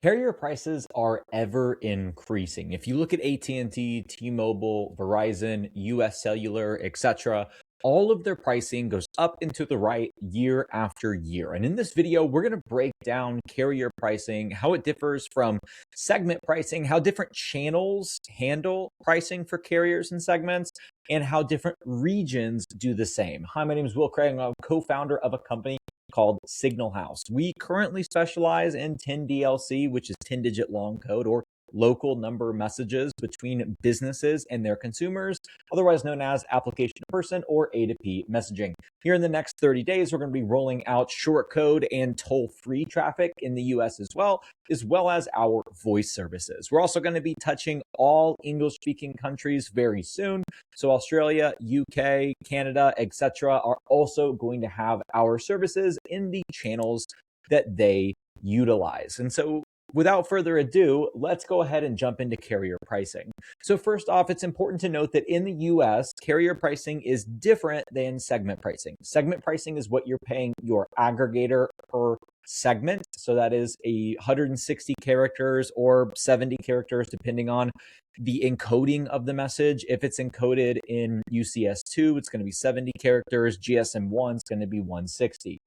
Carrier prices are ever increasing. If you look at AT&T, T-Mobile, Verizon, US Cellular, etc., all of their pricing goes up and to the right year after year. And in this video, we're going to break down carrier pricing, how it differs from segment pricing, how different channels handle pricing for carriers and segments, and how different regions do the same. Hi, my name is Will Craig. I'm a co-founder of a company called Signal House. We currently specialize in 10DLC, which is 10-digit long code or local number messages between businesses and their consumers, otherwise known as application to person or A2P messaging. Here in the next 30 days, we're going to be rolling out short code and toll-free traffic in the US as well as our voice services. We're also going to be touching all English-speaking countries very soon. So Australia, UK, Canada, etc. are also going to have our services in the channels that they utilize. And so without further ado, let's go ahead and jump into carrier pricing. So first off, it's important to note that in the US, carrier pricing is different than segment pricing. Segment pricing is what you're paying your aggregator per segment. So that is 160 characters or 70 characters, depending on the encoding of the message. If it's encoded in UCS2, it's going to be 70 characters. GSM1 is going to be 160.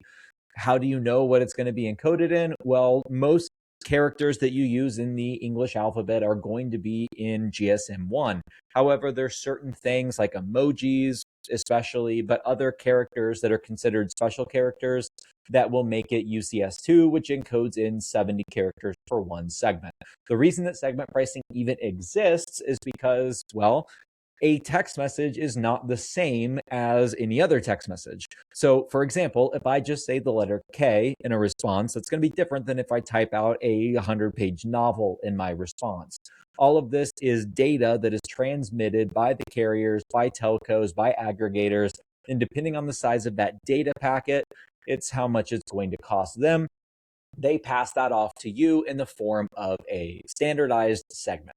How do you know what it's going to be encoded in? Well, most characters that you use in the English alphabet are going to be in GSM1. However, there's certain things like emojis, especially, but other characters that are considered special characters that will make it UCS2, which encodes in 70 characters for one segment. The reason that segment pricing even exists is because, well, a text message is not the same as any other text message. So for example, if I just say the letter K in a response, that's going to be different than if I type out a 100-page novel in my response. All of this is data that is transmitted by the carriers, by telcos, by aggregators, and depending on the size of that data packet, it's how much it's going to cost them. They pass that off to you in the form of a standardized segment.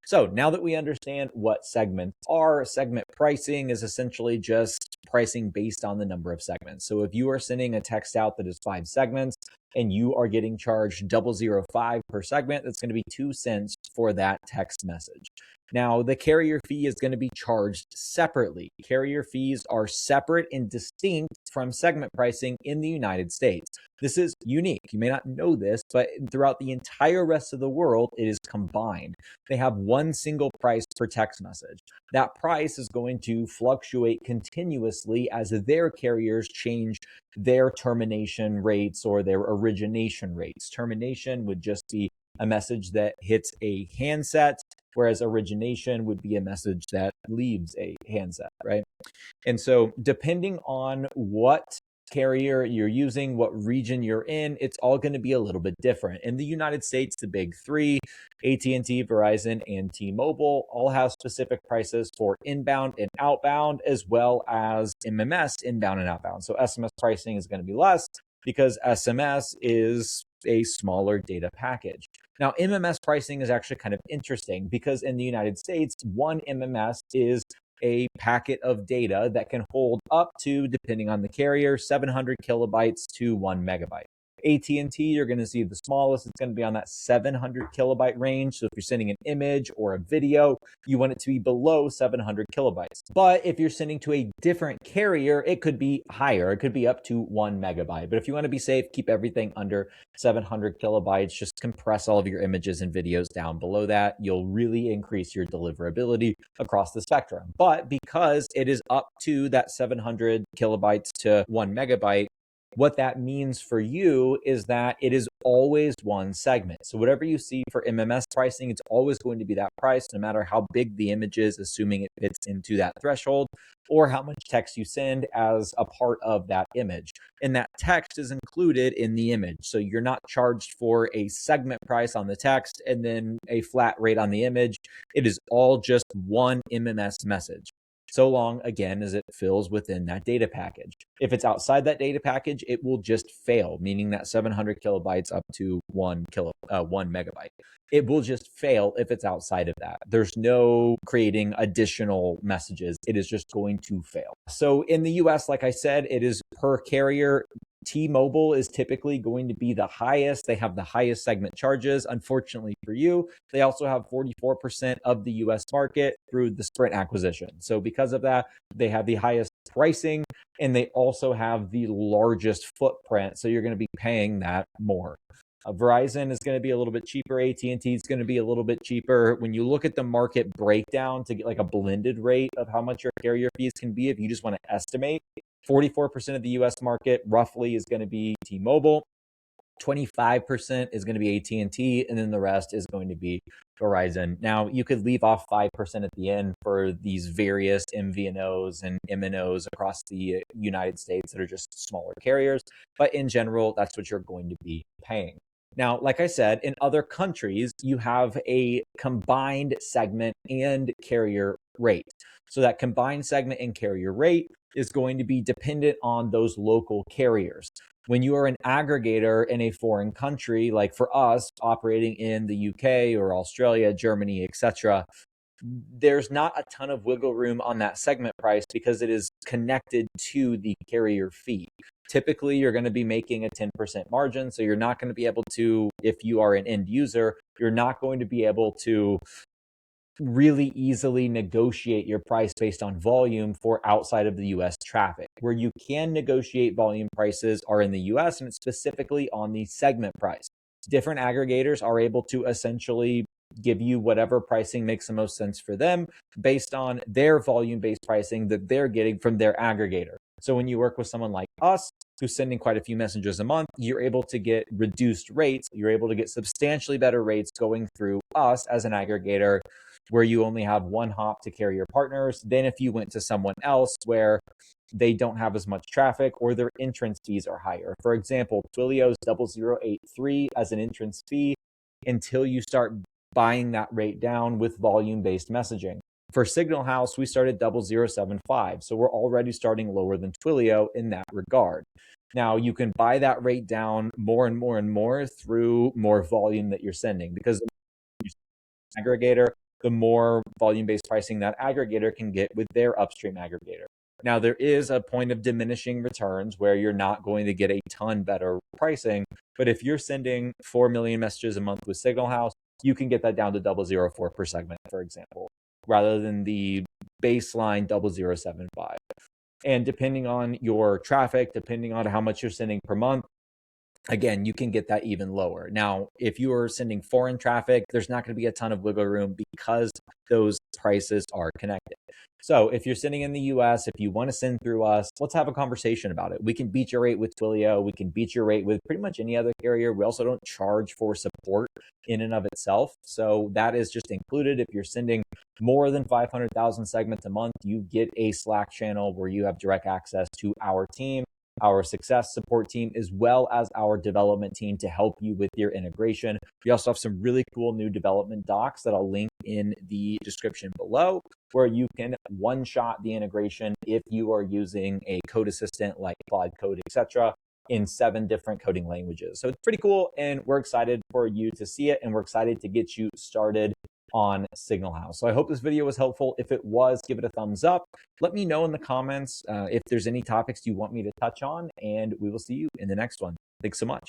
So now that we understand what segments are, segment pricing is essentially just pricing based on the number of segments. So if you are sending a text out that is 5 segments and you are getting charged 0.005 per segment, that's going to be 2 cents for that text message. Now, the carrier fee is going to be charged separately. Carrier fees are separate and distinct from segment pricing in the United States. This is unique. You may not know this, but throughout the entire rest of the world, it is combined. They have one single price per text message. That price is going to fluctuate continuously as their carriers change their termination rates or their origination rates. Termination would just be a message that hits a handset, whereas origination would be a message that leaves a handset, right? And so depending on what carrier you're using, what region you're in, it's all going to be a little bit different. In the United States, the big three, AT&T, Verizon, and T-Mobile, all have specific prices for inbound and outbound, as well as MMS, inbound and outbound. So SMS pricing is going to be less because SMS is a smaller data package. Now, MMS pricing is actually kind of interesting because in the United States, one MMS is a packet of data that can hold up to, depending on the carrier, 700 kilobytes to 1 megabyte. AT&T, you're going to see the smallest. It's going to be on that 700 kilobyte range. So if you're sending an image or a video, you want it to be below 700 kilobytes. But if you're sending to a different carrier, it could be higher. It could be up to 1 megabyte. But if you want to be safe, keep everything under 700 kilobytes. Just compress all of your images and videos down below that. You'll really increase your deliverability across the spectrum. But because it is up to that 700 kilobytes to 1 megabyte, what that means for you is that it is always one segment. So whatever you see for MMS pricing, it's always going to be that price, no matter how big the image is, assuming it fits into that threshold, or how much text you send as a part of that image. And that text is included in the image. So you're not charged for a segment price on the text and then a flat rate on the image. It is all just one MMS message, so long, again, as it fills within that data package. If it's outside that data package, it will just fail, meaning that 700 kilobytes up to 1 megabyte. It will just fail if it's outside of that. There's no creating additional messages. It is just going to fail. So in the US, like I said, it is per carrier. T-Mobile is typically going to be the highest. They have the highest segment charges. Unfortunately for you, they also have 44% of the US market through the Sprint acquisition. So because of that, they have the highest pricing and they also have the largest footprint. So you're going to be paying that more. Verizon is going to be a little bit cheaper. AT&T is going to be a little bit cheaper. When you look at the market breakdown to get like a blended rate of how much your carrier fees can be, if you just want to estimate, 44% of the US market roughly is going to be T-Mobile. 25% is going to be AT&T, and then the rest is going to be Verizon. Now, you could leave off 5% at the end for these various MVNOs and MNOs across the United States that are just smaller carriers, but in general, that's what you're going to be paying. Now, like I said, in other countries, you have a combined segment and carrier rate. So that combined segment and carrier rate is going to be dependent on those local carriers. When you are an aggregator in a foreign country, like for us operating in the UK or Australia, Germany, etc., there's not a ton of wiggle room on that segment price because it is connected to the carrier fee. Typically, you're going to be making a 10% margin. So you're not going to be able to, if you are an end user, you're not going to be able to really easily negotiate your price based on volume for outside of the US traffic. Where you can negotiate volume prices are in the US, and it's specifically on the segment price. Different aggregators are able to essentially give you whatever pricing makes the most sense for them based on their volume-based pricing that they're getting from their aggregator. So when you work with someone like us, who's sending quite a few messages a month, you're able to get reduced rates. You're able to get substantially better rates going through us as an aggregator, where you only have one hop to carry your partners. Then if you went to someone else where they don't have as much traffic or their entrance fees are higher. For example, Twilio's 0083 as an entrance fee until you start buying that rate down with volume-based messaging. For Signal House, we started 0075. So we're already starting lower than Twilio in that regard. Now, you can buy that rate down more and more and more through more volume that you're sending, because the aggregator, the more volume-based pricing that aggregator can get with their upstream aggregator. Now, there is a point of diminishing returns where you're not going to get a ton better pricing, but if you're sending 4 million messages a month with Signal House, you can get that down to 0.004 per segment, for example, rather than the baseline 0.075. And depending on your traffic, depending on how much you're sending per month, again, you can get that even lower. Now, if you are sending foreign traffic, there's not going to be a ton of wiggle room because those prices are connected. So if you're sending in the US, if you want to send through us, let's have a conversation about it. We can beat your rate with Twilio. We can beat your rate with pretty much any other carrier. We also don't charge for support in and of itself. So that is just included. If you're sending more than 500,000 segments a month, you get a Slack channel where you have direct access to our team, our success support team, as well as our development team to help you with your integration. We also have some really cool new development docs that I'll link in the description below, where you can one-shot the integration if you are using a code assistant like Claude Code, etc., in 7 different coding languages. So it's pretty cool, and we're excited for you to see it, and we're excited to get you started on Signal House. So I hope this video was helpful. If it was, give it a thumbs up. Let me know in the comments if there's any topics you want me to touch on, and we will see you in the next one. Thanks so much.